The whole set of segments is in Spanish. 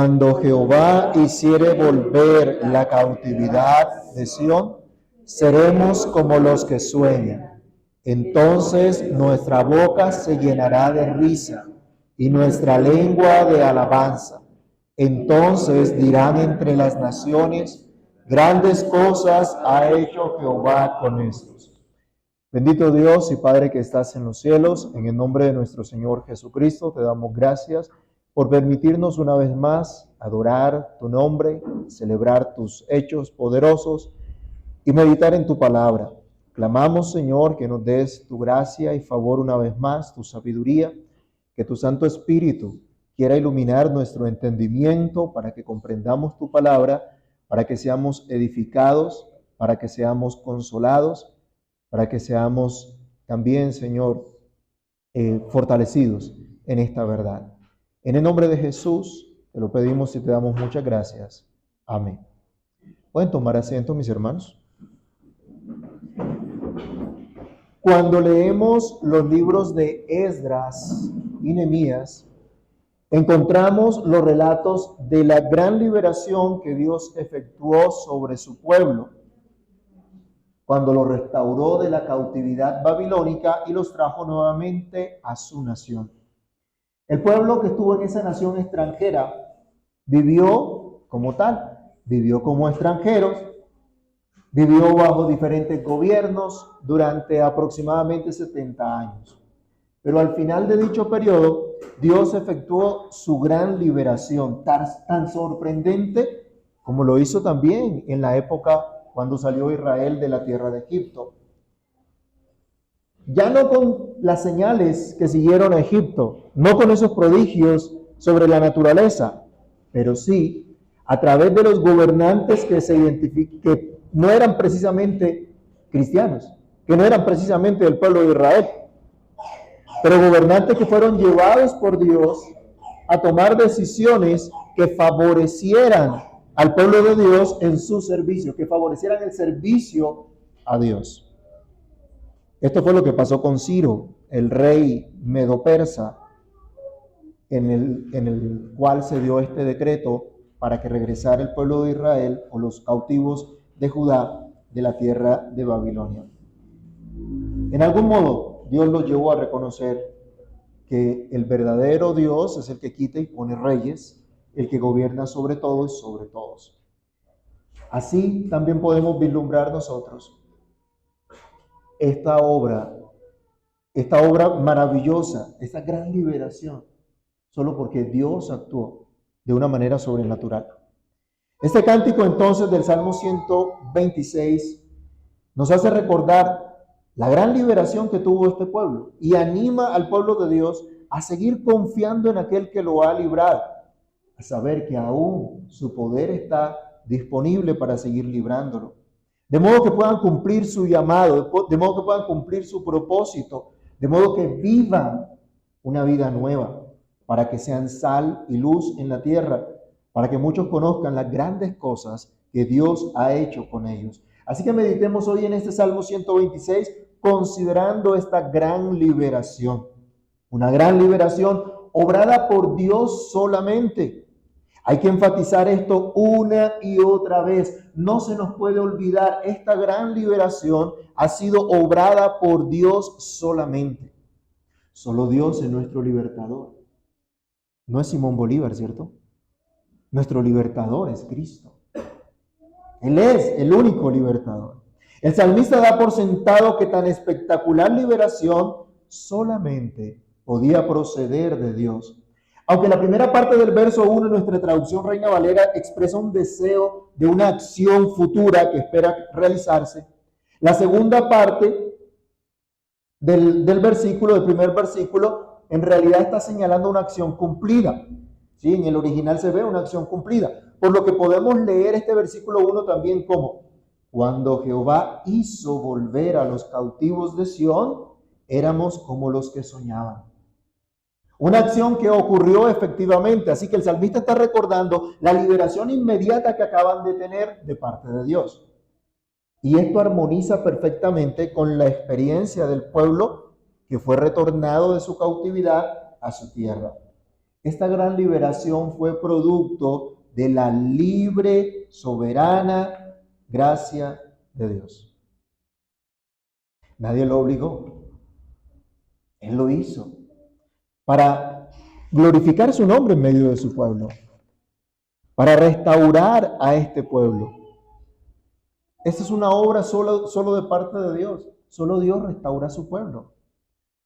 Cuando Jehová hiciere volver la cautividad de Sión, seremos como los que sueñan. Entonces nuestra boca se llenará de risa y nuestra lengua de alabanza. Entonces dirán entre las naciones, grandes cosas ha hecho Jehová con estos. Bendito Dios y Padre que estás en los cielos, en el nombre de nuestro Señor Jesucristo, te damos gracias por permitirnos una vez más adorar tu nombre, celebrar tus hechos poderosos y meditar en tu palabra. Clamamos, Señor, que nos des tu gracia y favor una vez más, tu sabiduría, que tu Santo Espíritu quiera iluminar nuestro entendimiento para que comprendamos tu palabra, para que seamos edificados, para que seamos consolados, para que seamos también, Señor, fortalecidos en esta verdad. En el nombre de Jesús te lo pedimos y te damos muchas gracias. Amén. Pueden tomar asiento, mis hermanos. Cuando leemos los libros de Esdras y Nehemías, encontramos los relatos de la gran liberación que Dios efectuó sobre su pueblo, cuando lo restauró de la cautividad babilónica y los trajo nuevamente a su nación. El pueblo que estuvo en esa nación extranjera vivió como tal, vivió como extranjeros, vivió bajo diferentes gobiernos durante aproximadamente 70 años. Pero al final de dicho periodo, Dios efectuó su gran liberación, tan sorprendente como lo hizo también en la época cuando salió Israel de la tierra de Egipto. Ya no con las señales que siguieron a Egipto, no con esos prodigios sobre la naturaleza, pero sí a través de los gobernantes que no eran precisamente cristianos, que no eran precisamente del pueblo de Israel, pero gobernantes que fueron llevados por Dios a tomar decisiones que favorecieran al pueblo de Dios en su servicio, que favorecieran el servicio a Dios. Esto fue lo que pasó con Ciro, el rey medo-persa, en el cual se dio este decreto para que regresara el pueblo de Israel o los cautivos de Judá de la tierra de Babilonia. En algún modo, Dios los llevó a reconocer que el verdadero Dios es el que quita y pone reyes, el que gobierna sobre todo y sobre todos. Así también podemos vislumbrar nosotros esta obra maravillosa, esta gran liberación, solo porque Dios actuó de una manera sobrenatural. Este cántico entonces del Salmo 126 nos hace recordar la gran liberación que tuvo este pueblo y anima al pueblo de Dios a seguir confiando en aquel que lo ha librado, a saber que aún su poder está disponible para seguir librándolo. De modo que puedan cumplir su llamado, de modo que puedan cumplir su propósito, de modo que vivan una vida nueva, para que sean sal y luz en la tierra, para que muchos conozcan las grandes cosas que Dios ha hecho con ellos. Así que meditemos hoy en este Salmo 126, considerando esta gran liberación. Una gran liberación obrada por Dios solamente. Hay que enfatizar esto una y otra vez. No se nos puede olvidar, esta gran liberación ha sido obrada por Dios solamente. Solo Dios es nuestro libertador. No es Simón Bolívar, ¿cierto? Nuestro libertador es Cristo. Él es el único libertador. El salmista da por sentado que tan espectacular liberación solamente podía proceder de Dios. Aunque la primera parte del verso 1 en nuestra traducción Reina Valera expresa un deseo de una acción futura que espera realizarse, la segunda parte del primer versículo, en realidad está señalando una acción cumplida. ¿Sí? En el original se ve una acción cumplida. Por lo que podemos leer este versículo 1 también como: cuando Jehová hizo volver a los cautivos de Sión, éramos como los que soñaban. Una acción que ocurrió efectivamente, así que el salmista está recordando la liberación inmediata que acaban de tener de parte de Dios. Y esto armoniza perfectamente con la experiencia del pueblo que fue retornado de su cautividad a su tierra. Esta gran liberación fue producto de la libre, soberana gracia de Dios. Nadie lo obligó. Él lo hizo para glorificar su nombre en medio de su pueblo, para restaurar a este pueblo. Esta es una obra solo de parte de Dios. Solo Dios restaura a su pueblo.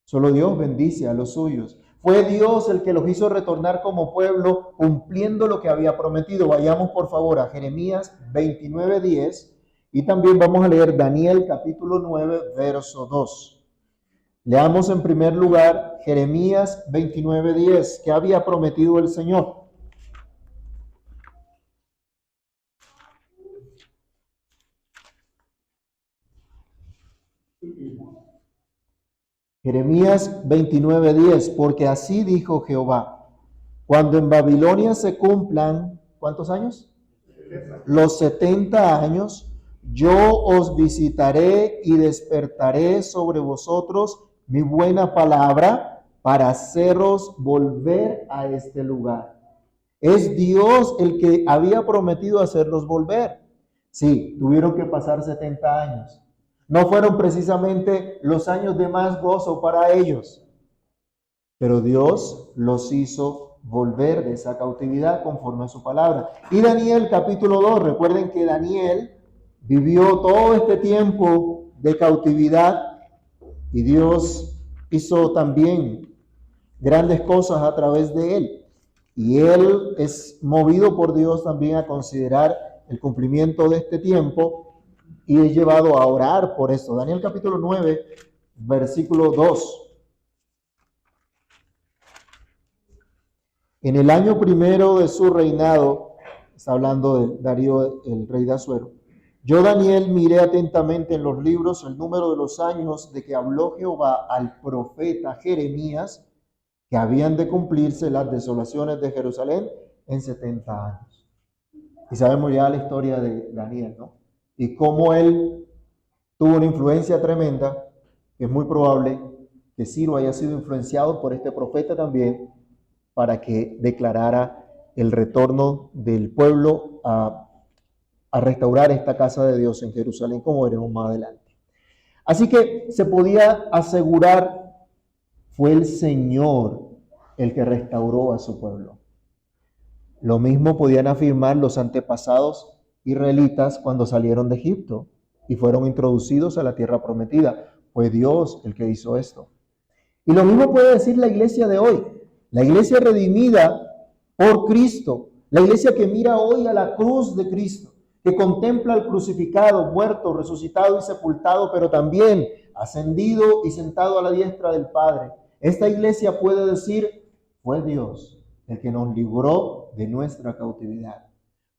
Solo Dios bendice a los suyos. Fue Dios el que los hizo retornar como pueblo, cumpliendo lo que había prometido. Vayamos por favor a Jeremías 29:10 y también vamos a leer Daniel capítulo 9, verso 2. Leamos en primer lugar Jeremías 29:10, que había prometido el Señor. Jeremías 29:10, porque así dijo Jehová, cuando en Babilonia se cumplan, ¿cuántos años? Los 70 años, yo os visitaré y despertaré sobre vosotros mi buena palabra para haceros volver a este lugar. Es Dios el que había prometido hacerlos volver. Sí, tuvieron que pasar 70 años. No fueron precisamente los años de más gozo para ellos, pero Dios los hizo volver de esa cautividad conforme a su palabra. Y Daniel capítulo 2, recuerden que Daniel vivió todo este tiempo de cautividad y Dios hizo también grandes cosas a través de él. Y él es movido por Dios también a considerar el cumplimiento de este tiempo y es llevado a orar por esto. Daniel capítulo 9, versículo 2. En el año primero de su reinado, está hablando de Darío, el rey de Asuero, yo Daniel miré atentamente en los libros el número de los años de que habló Jehová al profeta Jeremías, que habían de cumplirse las desolaciones de Jerusalén en 70 años. Y sabemos ya la historia de Daniel, ¿no? Y cómo él tuvo una influencia tremenda, que es muy probable que Ciro haya sido influenciado por este profeta también, para que declarara el retorno del pueblo a restaurar esta casa de Dios en Jerusalén, como veremos más adelante. Así que se podía asegurar, fue el Señor el que restauró a su pueblo. Lo mismo podían afirmar los antepasados israelitas cuando salieron de Egipto y fueron introducidos a la tierra prometida. Fue Dios el que hizo esto. Y lo mismo puede decir la iglesia de hoy. La iglesia redimida por Cristo. La iglesia que mira hoy a la cruz de Cristo, que contempla al crucificado, muerto, resucitado y sepultado, pero también ascendido y sentado a la diestra del Padre. Esta iglesia puede decir, fue Dios el que nos libró de nuestra cautividad.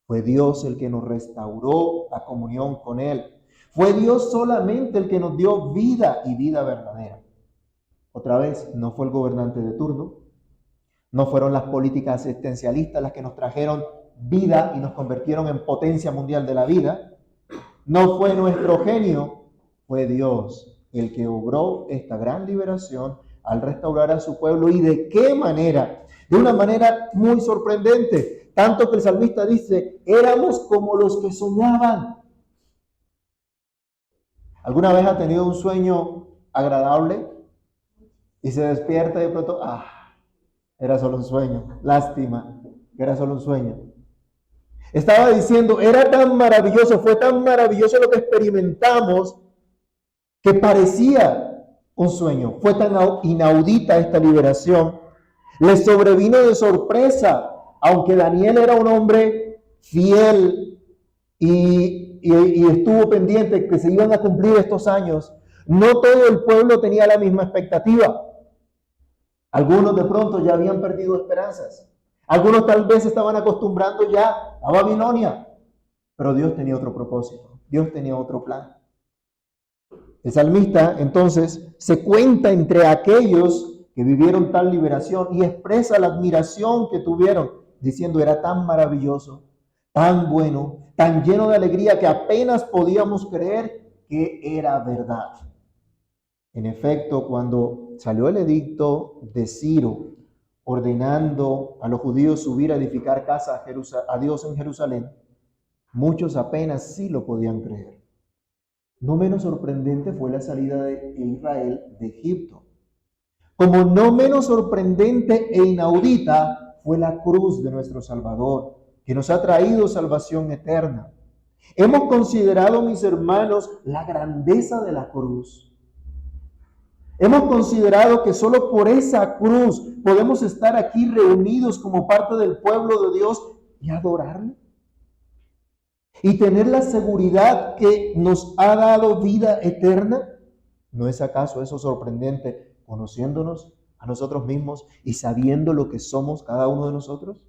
Fue Dios el que nos restauró la comunión con Él. Fue Dios solamente el que nos dio vida y vida verdadera. Otra vez, no fue el gobernante de turno, no fueron las políticas asistencialistas las que nos trajeron vida y nos convirtieron en potencia mundial de la vida. No fue nuestro genio, fue Dios el que obró esta gran liberación al restaurar a su pueblo. ¿Y de qué manera? De una manera muy sorprendente. Tanto que el salmista dice, éramos como los que soñaban. ¿Alguna vez ha tenido un sueño agradable y se despierta y de pronto, era solo un sueño? Lástima, era solo un sueño. Estaba diciendo, era tan maravilloso, fue tan maravilloso lo que experimentamos que parecía un sueño. Fue tan inaudita esta liberación. Le sobrevino de sorpresa, aunque Daniel era un hombre fiel y estuvo pendiente que se iban a cumplir estos años. No todo el pueblo tenía la misma expectativa. Algunos de pronto ya habían perdido esperanzas. Algunos tal vez estaban acostumbrando ya a Babilonia. Pero Dios tenía otro propósito. Dios tenía otro plan. El salmista entonces se cuenta entre aquellos que vivieron tal liberación y expresa la admiración que tuvieron, diciendo, era tan maravilloso, tan bueno, tan lleno de alegría que apenas podíamos creer que era verdad. En efecto, cuando salió el edicto de Ciro, ordenando a los judíos subir a edificar casa a Dios en Jerusalén, muchos apenas sí lo podían creer. No menos sorprendente fue la salida de Israel de Egipto. Como no menos sorprendente e inaudita fue la cruz de nuestro Salvador, que nos ha traído salvación eterna. Hemos considerado, mis hermanos, la grandeza de la cruz. Hemos considerado que solo por esa cruz podemos estar aquí reunidos como parte del pueblo de Dios y adorarle. Y tener la seguridad que nos ha dado vida eterna. ¿No es acaso eso sorprendente, conociéndonos a nosotros mismos y sabiendo lo que somos cada uno de nosotros?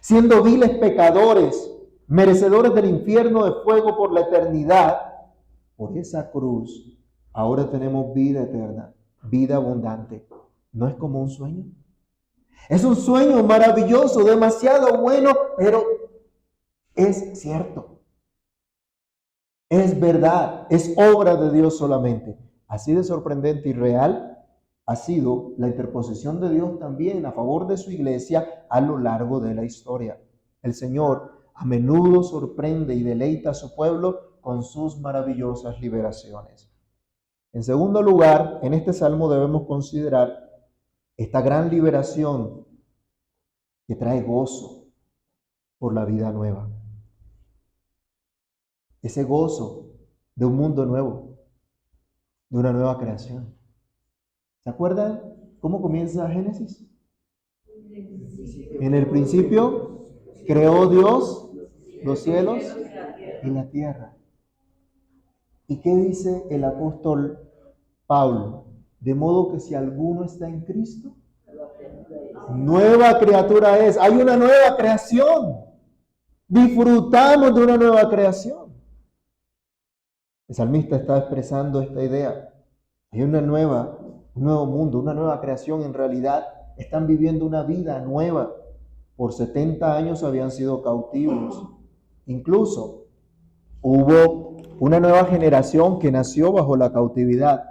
Siendo viles pecadores, merecedores del infierno de fuego por la eternidad, por esa cruz ahora tenemos vida eterna, vida abundante. ¿No es como un sueño? Es un sueño maravilloso, demasiado bueno, pero es cierto. Es verdad, es obra de Dios solamente. Así de sorprendente y real ha sido la interposición de Dios también a favor de su iglesia a lo largo de la historia. El Señor a menudo sorprende y deleita a su pueblo con sus maravillosas liberaciones. En segundo lugar, en este salmo debemos considerar esta gran liberación que trae gozo por la vida nueva. Ese gozo de un mundo nuevo, de una nueva creación. ¿Se acuerdan cómo comienza Génesis? En el principio creó Dios los cielos y la tierra. ¿Y qué dice el apóstol Pablo? De modo que si alguno está en Cristo, nueva criatura es. Hay una nueva creación. Disfrutamos de una nueva creación. El salmista está expresando esta idea. Hay un nuevo mundo, una nueva creación. En realidad están viviendo una vida nueva. Por 70 años habían sido cautivos. Incluso hubo una nueva generación que nació bajo la cautividad.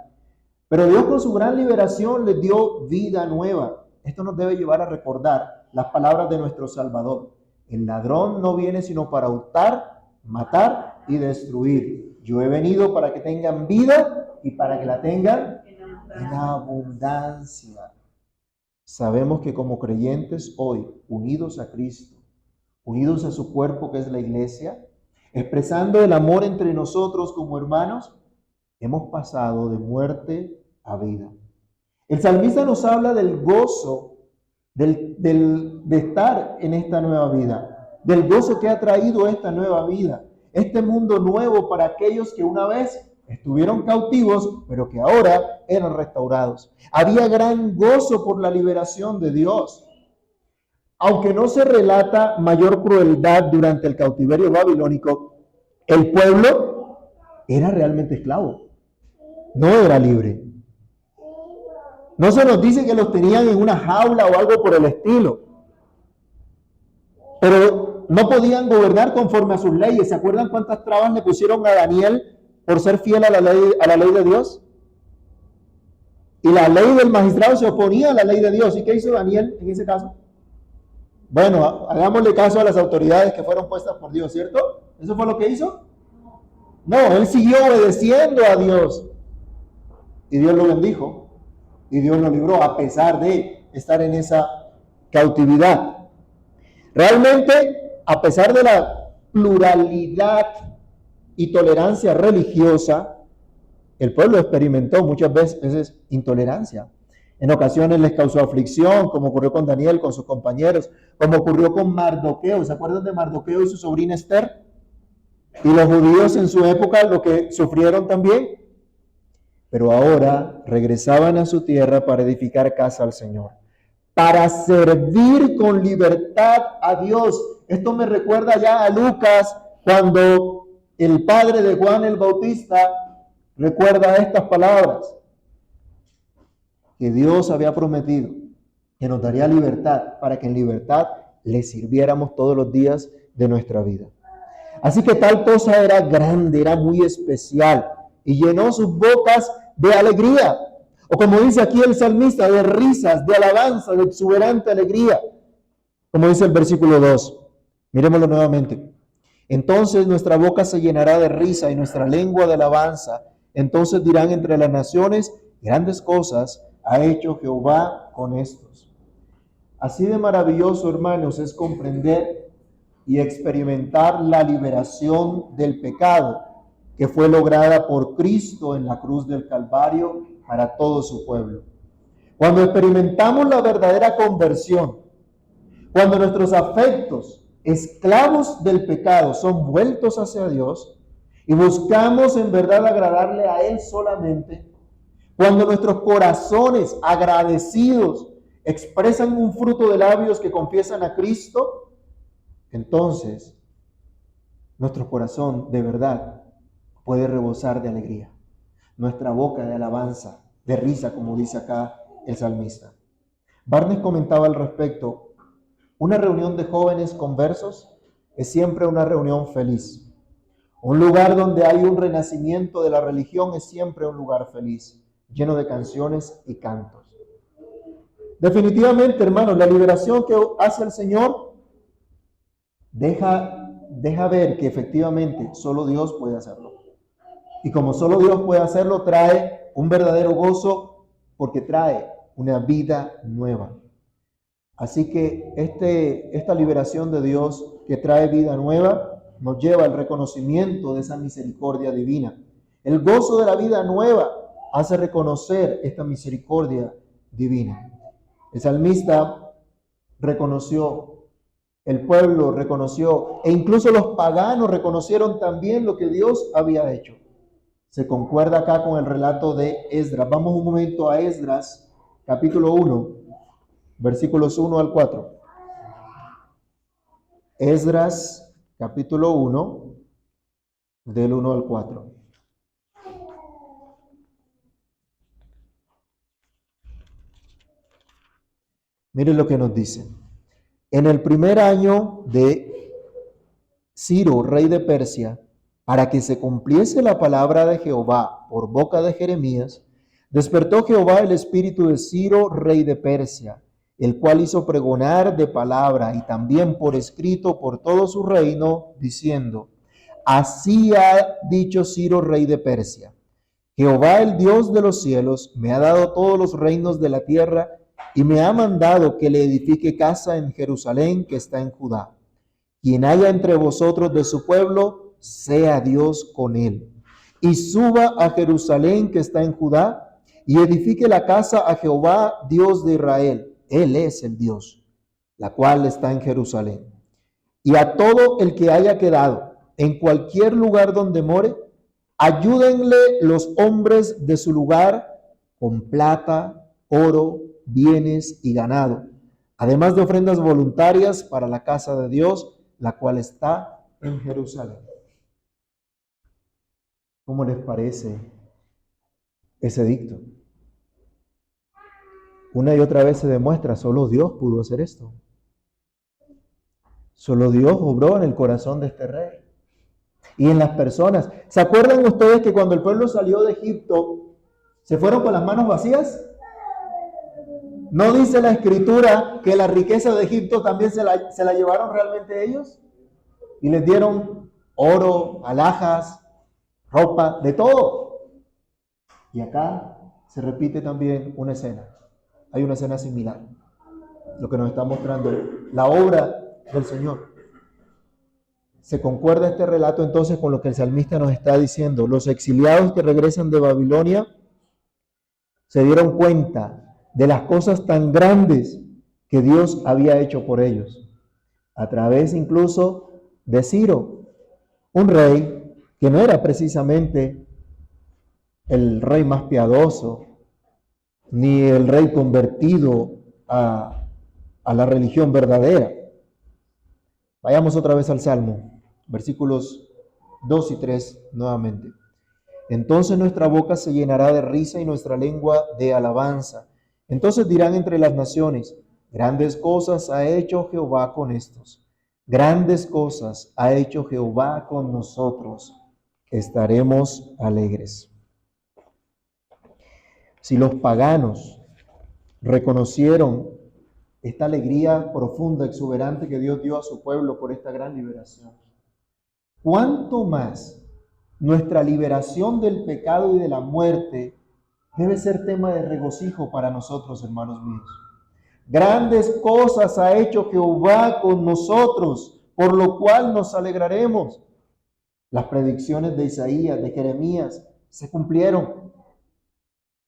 Pero Dios con su gran liberación les dio vida nueva. Esto nos debe llevar a recordar las palabras de nuestro Salvador. El ladrón no viene sino para hurtar, matar y destruir. Yo he venido para que tengan vida y para que la tengan en abundancia. Sabemos que como creyentes hoy, unidos a Cristo, unidos a su cuerpo que es la iglesia, expresando el amor entre nosotros como hermanos, hemos pasado de muerte a vida. El salmista nos habla del gozo de estar en esta nueva vida, del gozo que ha traído esta nueva vida, este mundo nuevo para aquellos que una vez estuvieron cautivos, pero que ahora eran restaurados. Había gran gozo por la liberación de Dios. Aunque no se relata mayor crueldad durante el cautiverio babilónico, el pueblo era realmente esclavo, no era libre. No se nos dice que los tenían en una jaula o algo por el estilo, pero no podían gobernar conforme a sus leyes. ¿Se acuerdan cuántas trabas le pusieron a Daniel por ser fiel a la ley de Dios? Y la ley del magistrado se oponía a la ley de Dios. ¿Y qué hizo Daniel en ese caso? Bueno, hagámosle caso a las autoridades que fueron puestas por Dios, ¿cierto? ¿Eso fue lo que hizo? No, él siguió obedeciendo a Dios. Y Dios lo bendijo. Y Dios lo libró a pesar de estar en esa cautividad. Realmente, a pesar de la pluralidad y tolerancia religiosa, el pueblo experimentó muchas veces intolerancia. En ocasiones les causó aflicción, como ocurrió con Daniel, con sus compañeros, como ocurrió con Mardoqueo. ¿Se acuerdan de Mardoqueo y su sobrina Esther? Y los judíos en su época lo que sufrieron también. Pero ahora regresaban a su tierra para edificar casa al Señor, para servir con libertad a Dios. Esto me recuerda ya a Lucas, cuando el padre de Juan el Bautista recuerda estas palabras, que Dios había prometido que nos daría libertad, para que en libertad le sirviéramos todos los días de nuestra vida. Así que tal cosa era grande, era muy especial, y llenó sus bocas de alegría. O como dice aquí el salmista, de risas, de alabanza, de exuberante alegría. Como dice el versículo 2. Miremoslo nuevamente. Entonces nuestra boca se llenará de risa y nuestra lengua de alabanza. Entonces dirán entre las naciones, grandes cosas ha hecho Jehová con estos. Así de maravilloso, hermanos, es comprender y experimentar la liberación del pecado que fue lograda por Cristo en la cruz del Calvario para todo su pueblo. Cuando experimentamos la verdadera conversión, cuando nuestros afectos, esclavos del pecado, son vueltos hacia Dios y buscamos en verdad agradarle a Él solamente, cuando nuestros corazones agradecidos expresan un fruto de labios que confiesan a Cristo, entonces nuestro corazón de verdad puede rebosar de alegría. Nuestra boca de alabanza, de risa, como dice acá el salmista. Barnes comentaba al respecto: una reunión de jóvenes conversos es siempre una reunión feliz. Un lugar donde hay un renacimiento de la religión es siempre un lugar feliz, lleno de canciones y cantos. Definitivamente, hermanos, la liberación que hace el Señor deja ver que efectivamente solo Dios puede hacerlo. Y como solo Dios puede hacerlo, trae un verdadero gozo porque trae una vida nueva. Así que esta liberación de Dios que trae vida nueva nos lleva al reconocimiento de esa misericordia divina. El gozo de la vida nueva hace reconocer esta misericordia divina. El salmista reconoció, el pueblo reconoció, e incluso los paganos reconocieron también lo que Dios había hecho. Se concuerda acá con el relato de Esdras. Vamos un momento a Esdras, capítulo 1, versículos 1 al 4. Esdras, capítulo 1, del 1 al 4. Miren lo que nos dice. En el primer año de Ciro, rey de Persia, para que se cumpliese la palabra de Jehová por boca de Jeremías, despertó Jehová el espíritu de Ciro, rey de Persia, el cual hizo pregonar de palabra y también por escrito por todo su reino, diciendo: así ha dicho Ciro, rey de Persia: Jehová, el Dios de los cielos, me ha dado todos los reinos de la tierra y me ha mandado que le edifique casa en Jerusalén, que está en Judá. Quien haya entre vosotros de su pueblo, sea Dios con él. Y suba a Jerusalén, que está en Judá, y edifique la casa a Jehová, Dios de Israel. Él es el Dios, la cual está en Jerusalén. Y a todo el que haya quedado en cualquier lugar donde more, ayúdenle los hombres de su lugar con plata, oro, bienes y ganado, además de ofrendas voluntarias para la casa de Dios, la cual está en Jerusalén. ¿Cómo les parece ese dicto? Una y otra vez se demuestra, solo Dios pudo hacer esto. Solo Dios obró en el corazón de este rey y en las personas. ¿Se acuerdan ustedes que cuando el pueblo salió de Egipto, se fueron con las manos vacías? ¿No dice la Escritura que la riqueza de Egipto también se la llevaron realmente ellos? Y les dieron oro, alhajas, ropa, de todo. Y acá se repite también una escena. Hay una escena similar. Lo que nos está mostrando la obra del Señor. Se concuerda este relato entonces con lo que el salmista nos está diciendo. Los exiliados que regresan de Babilonia se dieron cuenta de las cosas tan grandes que Dios había hecho por ellos, a través incluso de Ciro, un rey que no era precisamente el rey más piadoso, ni el rey convertido a la religión verdadera. Vayamos otra vez al Salmo, versículos 2 y 3 nuevamente. Entonces nuestra boca se llenará de risa y nuestra lengua de alabanza. Entonces dirán entre las naciones: grandes cosas ha hecho Jehová con estos. Grandes cosas ha hecho Jehová con nosotros. Estaremos alegres. Si los paganos reconocieron esta alegría profunda, exuberante que Dios dio a su pueblo por esta gran liberación, ¿cuánto más nuestra liberación del pecado y de la muerte debe ser tema de regocijo para nosotros, hermanos míos? Grandes cosas ha hecho Jehová con nosotros, por lo cual nos alegraremos. Las predicciones de Isaías, de Jeremías, se cumplieron.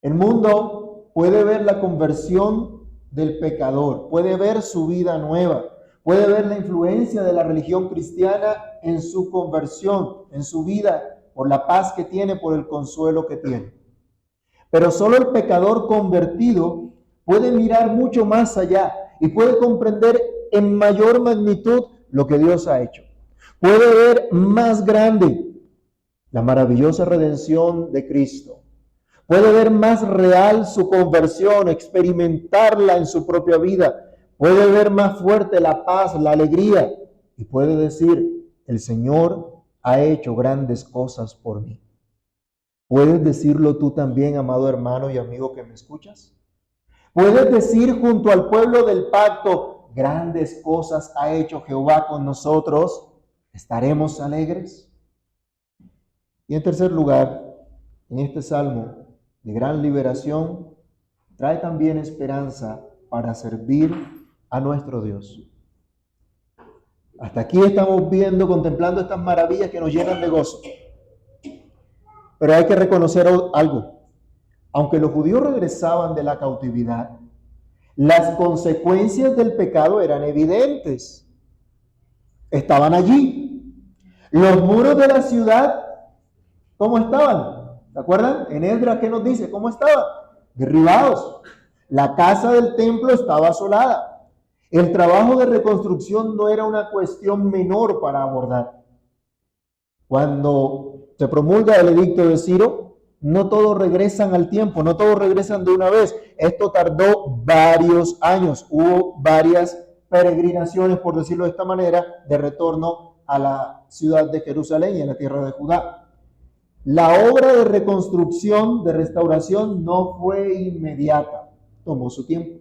El mundo puede ver la conversión del pecador, puede ver su vida nueva, puede ver la influencia de la religión cristiana en su conversión, en su vida, por la paz que tiene, por el consuelo que tiene. Pero solo el pecador convertido puede mirar mucho más allá y puede comprender en mayor magnitud lo que Dios ha hecho. Puede ver más grande la maravillosa redención de Cristo. Puede ver más real su conversión, experimentarla en su propia vida. Puede ver más fuerte la paz, la alegría. Y puede decir, el Señor ha hecho grandes cosas por mí. ¿Puedes decirlo tú también, amado hermano y amigo que me escuchas? ¿Puedes decir junto al pueblo del pacto, grandes cosas ha hecho Jehová con nosotros? ¿Estaremos alegres? Y en tercer lugar, en este salmo de gran liberación, trae también esperanza para servir a nuestro Dios. Hasta aquí estamos viendo, contemplando estas maravillas que nos llenan de gozo. Pero hay que reconocer algo. Aunque los judíos regresaban de la cautividad, las consecuencias del pecado eran evidentes. Estaban allí. Los muros de la ciudad, ¿cómo estaban? ¿Se acuerdan? En Esdras, ¿qué nos dice? ¿Cómo estaban? Derribados. La casa del templo estaba asolada. El trabajo de reconstrucción no era una cuestión menor para abordar. Cuando se promulga el edicto de Ciro, no todos regresan al tiempo, no todos regresan de una vez. Esto tardó varios años. Hubo varias peregrinaciones, por decirlo de esta manera, de retorno a la ciudad de Jerusalén y a la tierra de Judá. La obra de reconstrucción, de restauración, no fue inmediata, tomó su tiempo.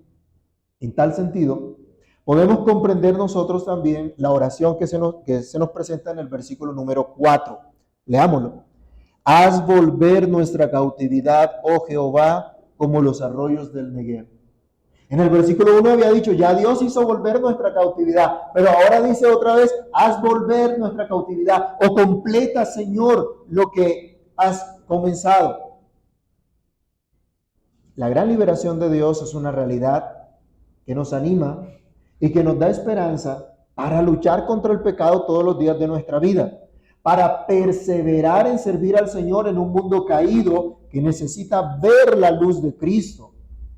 En tal sentido, podemos comprender nosotros también la oración que se nos presenta en el versículo número 4. Leámoslo. Haz volver nuestra cautividad, oh Jehová, como los arroyos del Negev. En el versículo 1 había dicho, ya Dios hizo volver nuestra cautividad, pero ahora dice otra vez, haz volver nuestra cautividad, o completa, Señor, lo que has comenzado. La gran liberación de Dios es una realidad que nos anima y que nos da esperanza para luchar contra el pecado todos los días de nuestra vida, para perseverar en servir al Señor en un mundo caído que necesita ver la luz de Cristo.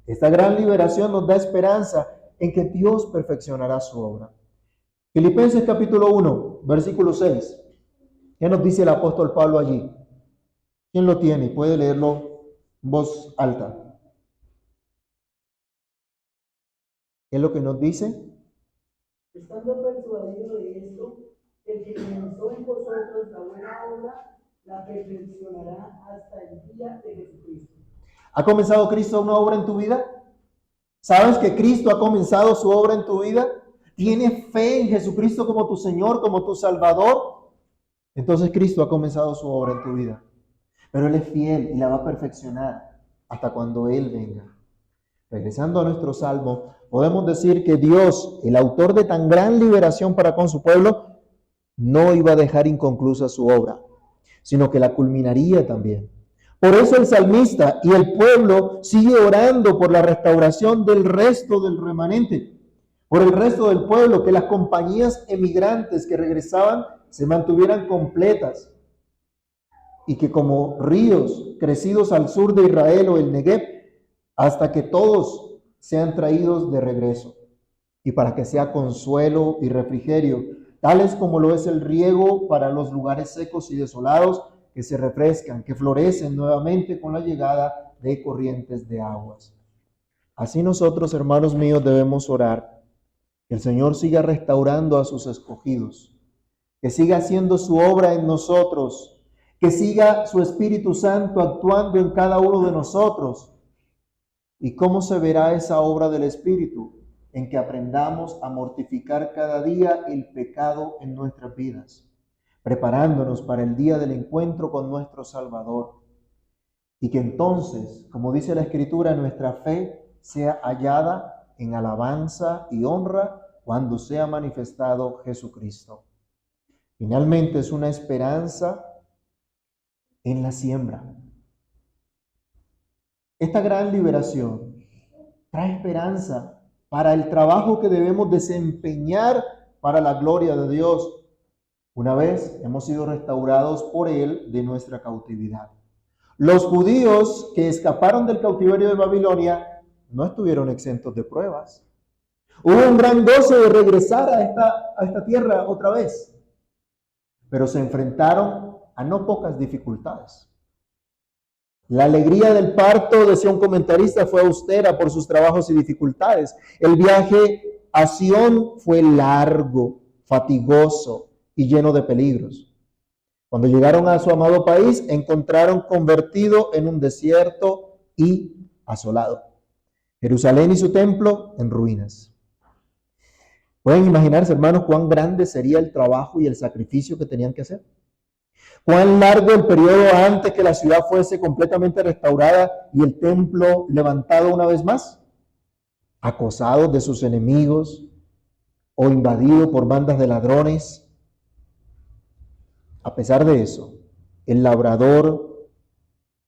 Esta gran liberación nos da esperanza en que Dios perfeccionará su obra. Filipenses capítulo 1, versículo 6. ¿Qué nos dice el apóstol Pablo allí? ¿Quién lo tiene? Puede leerlo en voz alta. ¿Qué es lo que nos dice? Estando persuadido de esto, el que comenzó en vosotros la buena obra, la perfeccionará hasta el día de Jesucristo. ¿Ha comenzado Cristo una obra en tu vida? ¿Sabes que Cristo ha comenzado su obra en tu vida? ¿Tienes fe en Jesucristo como tu Señor, como tu Salvador? Entonces Cristo ha comenzado su obra en tu vida. Pero Él es fiel y la va a perfeccionar hasta cuando Él venga. Regresando a nuestro salmo, podemos decir que Dios, el autor de tan gran liberación para con su pueblo, no iba a dejar inconclusa su obra, sino que la culminaría también. Por eso el salmista y el pueblo sigue orando por la restauración del resto del remanente, por el resto del pueblo, que las compañías emigrantes que regresaban se mantuvieran completas y que como ríos crecidos al sur de Israel o el Negev, hasta que todos sean traídos de regreso, y para que sea consuelo y refrigerio, tales como lo es el riego para los lugares secos y desolados, que se refrescan, que florecen nuevamente con la llegada de corrientes de aguas. Así nosotros, hermanos míos, debemos orar, que el Señor siga restaurando a sus escogidos, que siga haciendo su obra en nosotros, que siga su Espíritu Santo actuando en cada uno de nosotros, ¿Y cómo se verá esa obra del Espíritu? En que aprendamos a mortificar cada día el pecado en nuestras vidas, preparándonos para el día del encuentro con nuestro Salvador. Y que entonces, como dice la Escritura, nuestra fe sea hallada en alabanza y honra cuando sea manifestado Jesucristo. Finalmente es una esperanza en la siembra. Esta gran liberación trae esperanza para el trabajo que debemos desempeñar para la gloria de Dios, una vez hemos sido restaurados por Él de nuestra cautividad. Los judíos que escaparon del cautiverio de Babilonia no estuvieron exentos de pruebas. Hubo un gran goce de regresar a esta tierra otra vez, pero se enfrentaron a no pocas dificultades. La alegría del parto, decía un comentarista, fue austera por sus trabajos y dificultades. El viaje a Sion fue largo, fatigoso y lleno de peligros. Cuando llegaron a su amado país, encontraron convertido en un desierto y asolado. Jerusalén y su templo en ruinas. Pueden imaginarse, hermanos, cuán grande sería el trabajo y el sacrificio que tenían que hacer. Cuán largo el periodo antes que la ciudad fuese completamente restaurada y el templo levantado una vez más. Acosados de sus enemigos o invadido por bandas de ladrones. A pesar de eso, el labrador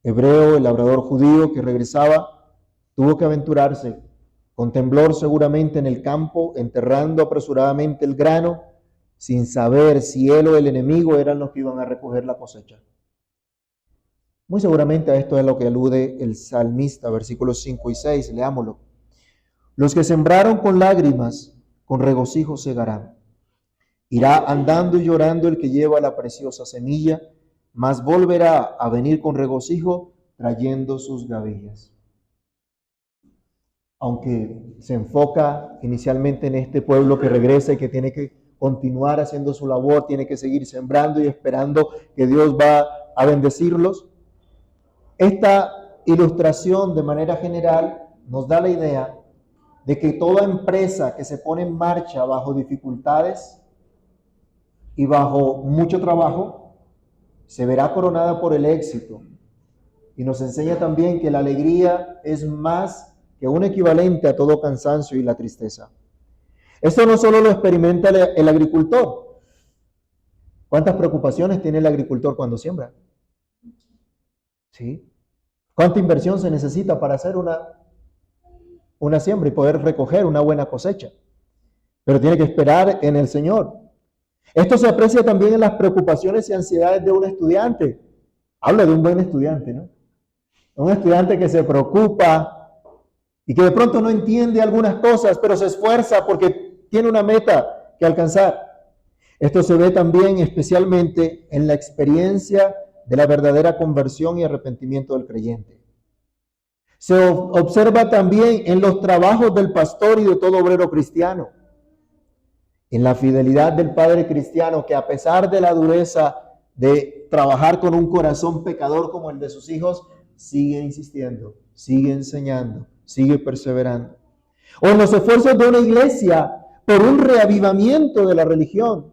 hebreo, el labrador judío que regresaba, tuvo que aventurarse con temblor seguramente en el campo, enterrando apresuradamente el grano, sin saber si él o el enemigo eran los que iban a recoger la cosecha. Muy seguramente a esto es lo que alude el salmista, versículos 5 y 6, leámoslo. Los que sembraron con lágrimas, con regocijo segarán. Irá andando y llorando el que lleva la preciosa semilla, mas volverá a venir con regocijo trayendo sus gavillas. Aunque se enfoca inicialmente en este pueblo que regresa y que tiene que continuar haciendo su labor, tiene que seguir sembrando y esperando que Dios va a bendecirlos, esta ilustración de manera general nos da la idea de que toda empresa que se pone en marcha bajo dificultades y bajo mucho trabajo, se verá coronada por el éxito. Y nos enseña también que la alegría es más que un equivalente a todo cansancio y la tristeza. Esto no solo lo experimenta el agricultor. ¿Cuántas preocupaciones tiene el agricultor cuando siembra? ¿Sí? ¿Cuánta inversión se necesita para hacer una siembra y poder recoger una buena cosecha? Pero tiene que esperar en el Señor. Esto se aprecia también en las preocupaciones y ansiedades de un estudiante. Habla de un buen estudiante, ¿no? Un estudiante que se preocupa y que de pronto no entiende algunas cosas, pero se esfuerza porque tiene una meta que alcanzar. Esto se ve también especialmente en la experiencia de la verdadera conversión y arrepentimiento del creyente. Se observa también en los trabajos del pastor y de todo obrero cristiano. En la fidelidad del padre cristiano que a pesar de la dureza de trabajar con un corazón pecador como el de sus hijos, sigue insistiendo, sigue enseñando, sigue perseverando. O en los esfuerzos de una iglesia por un reavivamiento de la religión.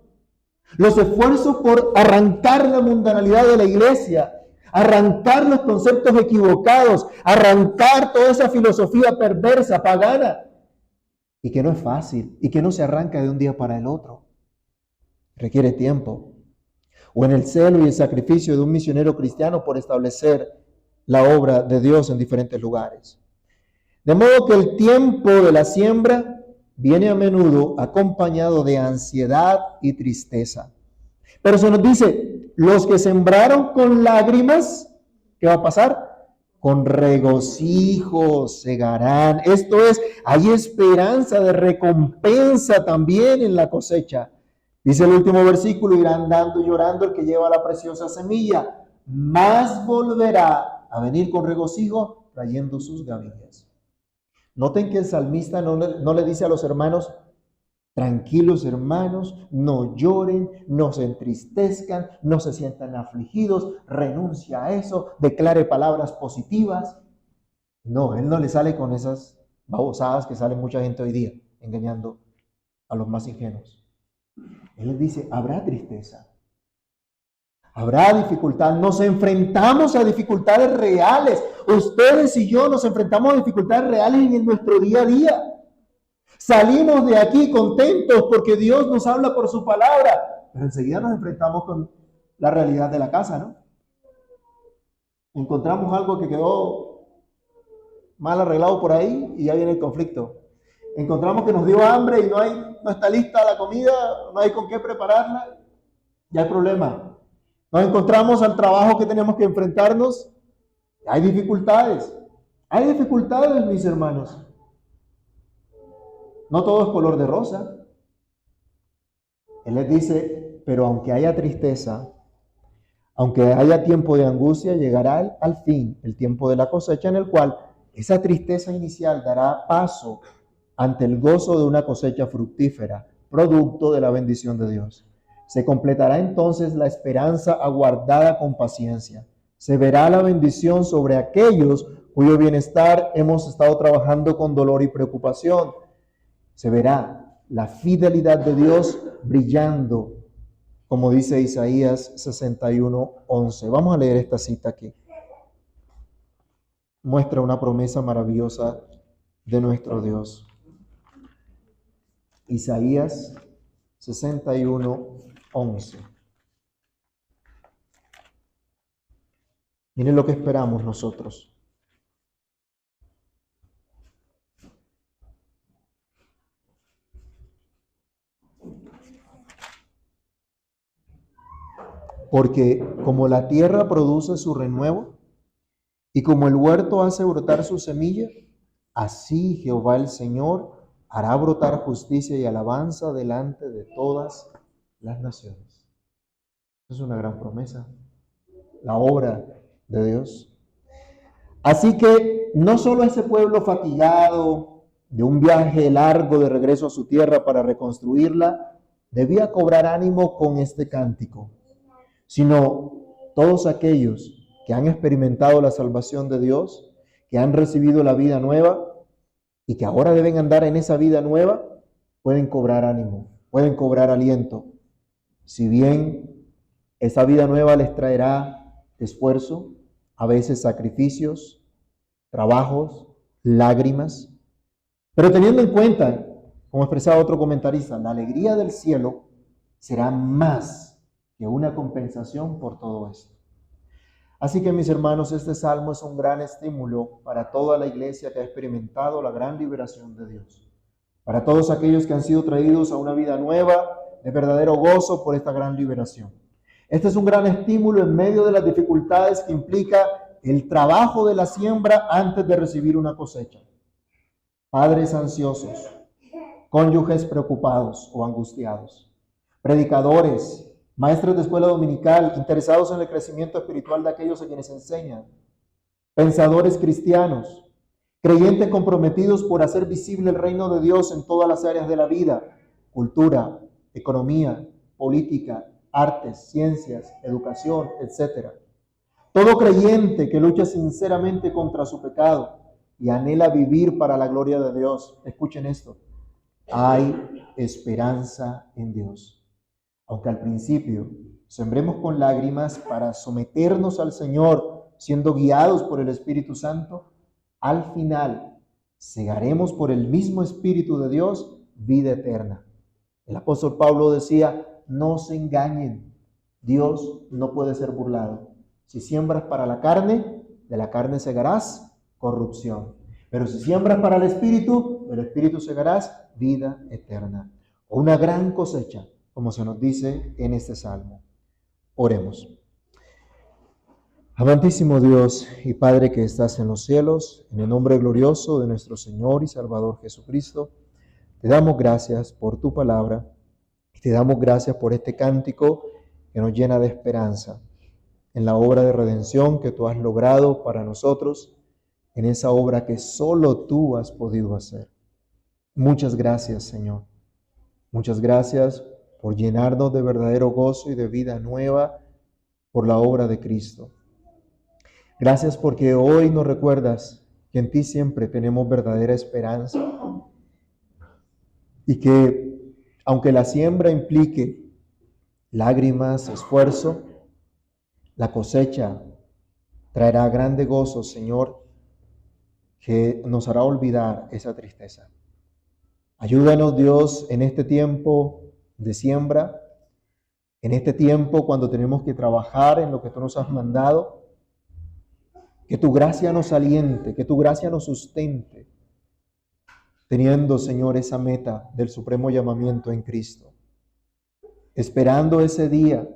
Los esfuerzos por arrancar la mundanalidad de la iglesia, arrancar los conceptos equivocados, arrancar toda esa filosofía perversa, pagana, y que no es fácil, y que no se arranca de un día para el otro. Requiere tiempo. O en el celo y el sacrificio de un misionero cristiano por establecer la obra de Dios en diferentes lugares. De modo que el tiempo de la siembra viene a menudo acompañado de ansiedad y tristeza. Pero se nos dice, los que sembraron con lágrimas, ¿qué va a pasar? Con regocijo segarán. Esto es, hay esperanza de recompensa también en la cosecha. Dice el último versículo, irá andando y llorando el que lleva la preciosa semilla, mas volverá a venir con regocijo trayendo sus gavillas. Noten que el salmista no le dice a los hermanos, tranquilos hermanos, no lloren, no se entristezcan, no se sientan afligidos, renuncia a eso, declare palabras positivas. No, Él no le sale con esas babosadas que sale mucha gente hoy día, engañando a los más ingenuos. Él les dice, habrá tristeza, habrá dificultad, nos enfrentamos a dificultades reales. Ustedes y yo nos enfrentamos a dificultades reales en nuestro día a día. Salimos de aquí contentos porque Dios nos habla por su palabra, pero enseguida nos enfrentamos con la realidad de la casa, ¿no? Encontramos algo que quedó mal arreglado por ahí y ya viene el conflicto. Encontramos que nos dio hambre y no está lista la comida, no hay con qué prepararla, ya hay problema. Nos encontramos al trabajo que tenemos que enfrentarnos, hay dificultades. Hay dificultades, mis hermanos. No todo es color de rosa. Él les dice, pero aunque haya tristeza, aunque haya tiempo de angustia, llegará al fin el tiempo de la cosecha en el cual esa tristeza inicial dará paso ante el gozo de una cosecha fructífera, producto de la bendición de Dios. Se completará entonces la esperanza aguardada con paciencia. Se verá la bendición sobre aquellos cuyo bienestar hemos estado trabajando con dolor y preocupación. Se verá la fidelidad de Dios brillando, como dice Isaías 61:11. Vamos a leer esta cita aquí. Muestra una promesa maravillosa de nuestro Dios. Isaías 61:11. Miren lo que esperamos nosotros. Porque como la tierra produce su renuevo y como el huerto hace brotar su semilla, así Jehová el Señor hará brotar justicia y alabanza delante de todas las naciones. Es una gran promesa, la obra de Dios. Así que no solo ese pueblo fatigado de un viaje largo de regreso a su tierra para reconstruirla, debía cobrar ánimo con este cántico, sino todos aquellos que han experimentado la salvación de Dios, que han recibido la vida nueva y que ahora deben andar en esa vida nueva, pueden cobrar ánimo, pueden cobrar aliento. Si bien esa vida nueva les traerá esfuerzo, a veces sacrificios, trabajos, lágrimas, pero teniendo en cuenta, como expresaba otro comentarista, la alegría del cielo será más que una compensación por todo esto. Así que, mis hermanos, este salmo es un gran estímulo para toda la iglesia que ha experimentado la gran liberación de Dios. Para todos aquellos que han sido traídos a una vida nueva, de verdadero gozo por esta gran liberación. Este es un gran estímulo en medio de las dificultades que implica el trabajo de la siembra antes de recibir una cosecha. Padres ansiosos, cónyuges preocupados o angustiados, predicadores, maestros de escuela dominical, interesados en el crecimiento espiritual de aquellos a quienes enseñan, pensadores cristianos, creyentes comprometidos por hacer visible el reino de Dios en todas las áreas de la vida, cultura, economía, política, artes, ciencias, educación, etc. Todo creyente que lucha sinceramente contra su pecado y anhela vivir para la gloria de Dios, escuchen esto, hay esperanza en Dios. Aunque al principio sembremos con lágrimas para someternos al Señor, siendo guiados por el Espíritu Santo, al final segaremos por el mismo Espíritu de Dios vida eterna. El apóstol Pablo decía, no se engañen, Dios no puede ser burlado. Si siembras para la carne, de la carne segarás corrupción. Pero si siembras para el Espíritu, del Espíritu segarás vida eterna. O una gran cosecha, como se nos dice en este salmo. Oremos. Amantísimo Dios y Padre que estás en los cielos, en el nombre glorioso de nuestro Señor y Salvador Jesucristo, te damos gracias por tu palabra y te damos gracias por este cántico que nos llena de esperanza en la obra de redención que tú has logrado para nosotros, en esa obra que solo tú has podido hacer. Muchas gracias, Señor. Muchas gracias por llenarnos de verdadero gozo y de vida nueva por la obra de Cristo. Gracias porque hoy nos recuerdas que en ti siempre tenemos verdadera esperanza y que aunque la siembra implique lágrimas, esfuerzo, la cosecha traerá grande gozo, Señor, que nos hará olvidar esa tristeza. Ayúdanos, Dios, en este tiempo de siembra, en este tiempo cuando tenemos que trabajar en lo que tú nos has mandado, que tu gracia nos aliente, que tu gracia nos sustente, teniendo, Señor, esa meta del supremo llamamiento en Cristo, esperando ese día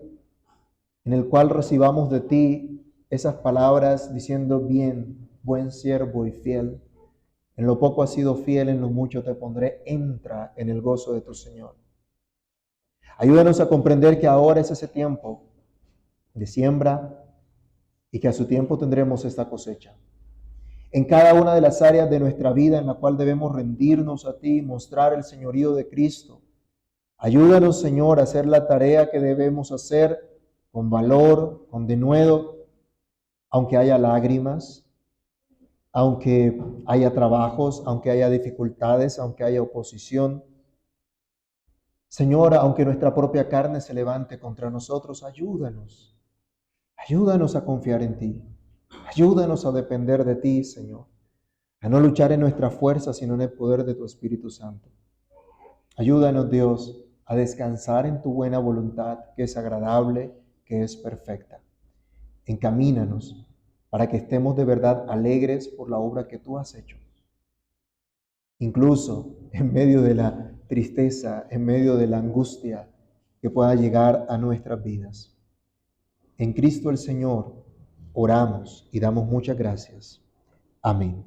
en el cual recibamos de ti esas palabras diciendo: bien, buen siervo y fiel, en lo poco has sido fiel, en lo mucho te pondré, entra en el gozo de tu Señor. Ayúdanos a comprender que ahora es ese tiempo de siembra y que a su tiempo tendremos esta cosecha. En cada una de las áreas de nuestra vida en la cual debemos rendirnos a ti, mostrar el señorío de Cristo. Ayúdanos, Señor, a hacer la tarea que debemos hacer con valor, con denuedo, aunque haya lágrimas, aunque haya trabajos, aunque haya dificultades, aunque haya oposición. Señor, aunque nuestra propia carne se levante contra nosotros, ayúdanos. Ayúdanos a confiar en ti. Ayúdanos a depender de ti, Señor. A no luchar en nuestra fuerza, sino en el poder de tu Espíritu Santo. Ayúdanos, Dios, a descansar en tu buena voluntad, que es agradable, que es perfecta. Encamínanos para que estemos de verdad alegres por la obra que tú has hecho. Incluso en medio de la tristeza, en medio de la angustia que pueda llegar a nuestras vidas. En Cristo el Señor oramos y damos muchas gracias. Amén.